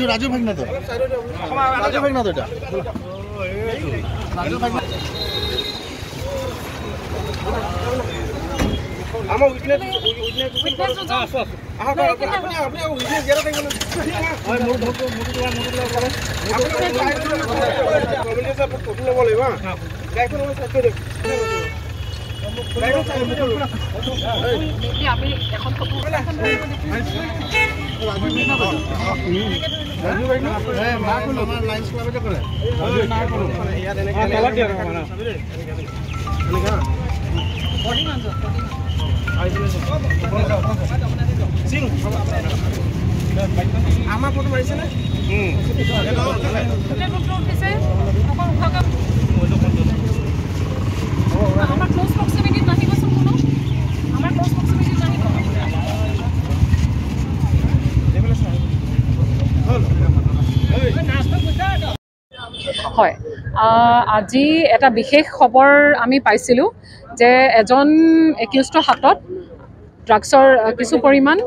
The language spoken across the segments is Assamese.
রাজু ভাগনা তো রাজু ভাগনা তো এটা রাজু ভাগনা আমার উইটনেস আসো আপনি উইটনেস গেরা থাকবেন ওই মোর ধরো আপনি কঠিন বলে বা গায়ক ওই সাথে আমি এখন ফটো রাজু ভাই না হ্যাঁ না করলো আমার লাইন্স ক্লাবে করে না করলো ইয়ার এনে খেলা দিয়ে রাখা না এনেকা বডি মান দাও সিং আমা ফটো মারিছে না এটা ফটো উঠছে তখন উঠাকে আমার ক্লোজ প্রক্সিমিটি নাহি বসুন কোনো আমার ক্লোজ প্রক্সিমিটি নাহি কোনো হয় আজি এটা বিশেষ খবৰ আমি পাইছিলোঁ যে এজন একিউজডৰ হাতত ড্ৰাগছৰ কিছু পৰিমাণ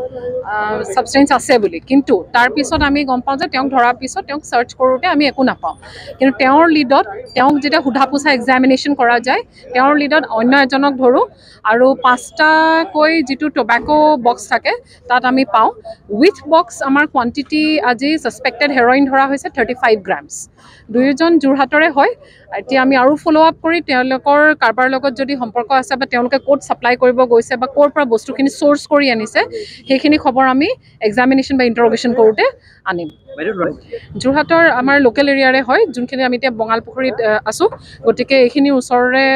ছাবষ্টেঞ্চ আছে বুলি কিন্তু তাৰ পিছত আমি গম পাওঁ যে তেওঁক ধৰাৰ পিছত তেওঁক চাৰ্চ কৰোঁতে আমি একো নাপাওঁ কিন্তু তেওঁৰ লিডত তেওঁক যেতিয়া সোধা পোছা এক্সামিনেশ্যন কৰা যায় তেওঁৰ লিডত অন্য এজনক ধৰোঁ আৰু 5টাকৈ যিটো টবেকো বক্স থাকে তাত আমি পাওঁ উইথ বক্স আমাৰ কোৱান্টিটি আজি ছাছপেক্টেড হেৰইন ধৰা হৈছে 35 গ্ৰামছ দুয়োজন যোৰহাটৰে হয় এতিয়া আমি আৰু ফ'ল' আপ কৰি তেওঁলোকৰ কাৰোবাৰ লগত যদি সম্পৰ্ক আছে বা তেওঁলোকে ক'ত ছাপ্লাই কৰিব গৈছে বা ক'ৰ পৰা বস্তুখিনি চ'ৰ্চ কৰি আনিছে সেইখিনি খবৰ আমি এক্সামিনেশ্যন বা ইণ্টাৰগেশ্যন কৰোঁতে আনিম যোৰহাটৰ আমাৰ লোকেল এৰিয়াৰে হয় যোনখিনি আমি এতিয়া বঙালপুখুৰীত আছোঁ গতিকে এইখিনি ওচৰৰে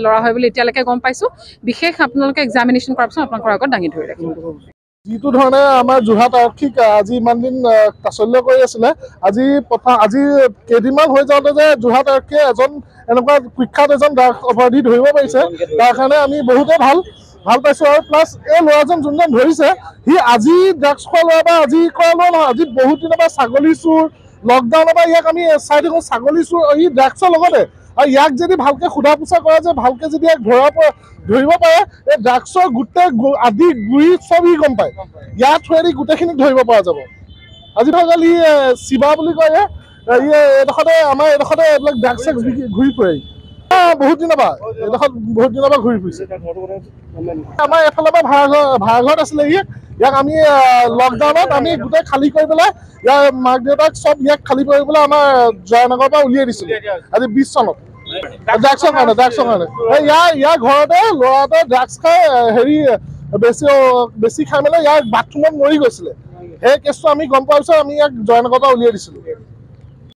ল'ৰা হয় বুলি এতিয়ালৈকে গম পাইছোঁ বিশেষ আপোনালোকে এক্সামিনেশ্যন কৰাৰ পিছত আপোনালোকৰ আগত দাঙি ধৰি ৰাখিম যিটো ধৰণে আমাৰ যোৰহাট আৰক্ষীক আজি ইমান দিন তাচল্য কৰি আছিলে আজি কেইদিনমান হৈ যাওঁতে যে যোৰহাট আৰক্ষীয়ে এজন এনেকুৱা কুখ্যাত এজন ড্ৰাগছ অপৰাধী ধৰিব পাৰিছে তাৰ কাৰণে আমি বহুতে ভাল পাইছোঁ আৰু প্লাছ এই ল'ৰাজন যোনজন ধৰিছে সি আজি ড্ৰাগছ খোৱা ল'ৰা বা আজি কৰা ল'ৰা নহয় আজি বহুত দিনৰ পৰা ছাগলী চোৰ লকডাউনৰ পৰা ইয়াক আমি চাই থাকোঁ ছাগলী চোৰ ই ড্ৰাগছৰ লগতে আৰু ইয়াক যদি ভালকৈ সোধা পোছা কৰা যায় ভালকৈ যদি ইয়াক ধৰিব পাৰে এই ড্ৰাগছৰ গোটেই আদি গুৰি চব ই গম পায় ইয়াৰ থ্ৰুৱেদি গোটেইখিনিক ধৰিব পৰা যাব আজি ধৰক ই শিৱা বুলি কয় এইডোখৰতে আমাৰ এইডোখৰতে এইবিলাক ড্ৰাগছ চেক্স ঘূৰি ফুৰে বহুত দিনৰ পৰা ঘূৰি ফুৰিছে আমাৰ এফালৰ পৰা ভাড়াঘৰত আছিলে ইয়াক আমি লকডাউনত আমি গোটেই খালী কৰি পেলাই ইয়াৰ মাক দেউতাক চব ইয়াক খালী কৰি পেলাই আমাৰ জয়নগৰৰ পৰা উলিয়াই দিছিলোঁ আজি 20 চনত ড্ৰাগছৰ কাৰণে ইয়াৰ ঘৰতে ল'ৰাটোৱে ড্ৰাগছ খাই হেৰি বেছি খাই মেলি ইয়াৰ বাথৰুমত মৰি গৈছিলে সেই কেছটো আমি গম পোৱাৰ পিছত আমি ইয়াক জয়নগৰৰ পৰা উলিয়াই দিছিলোঁ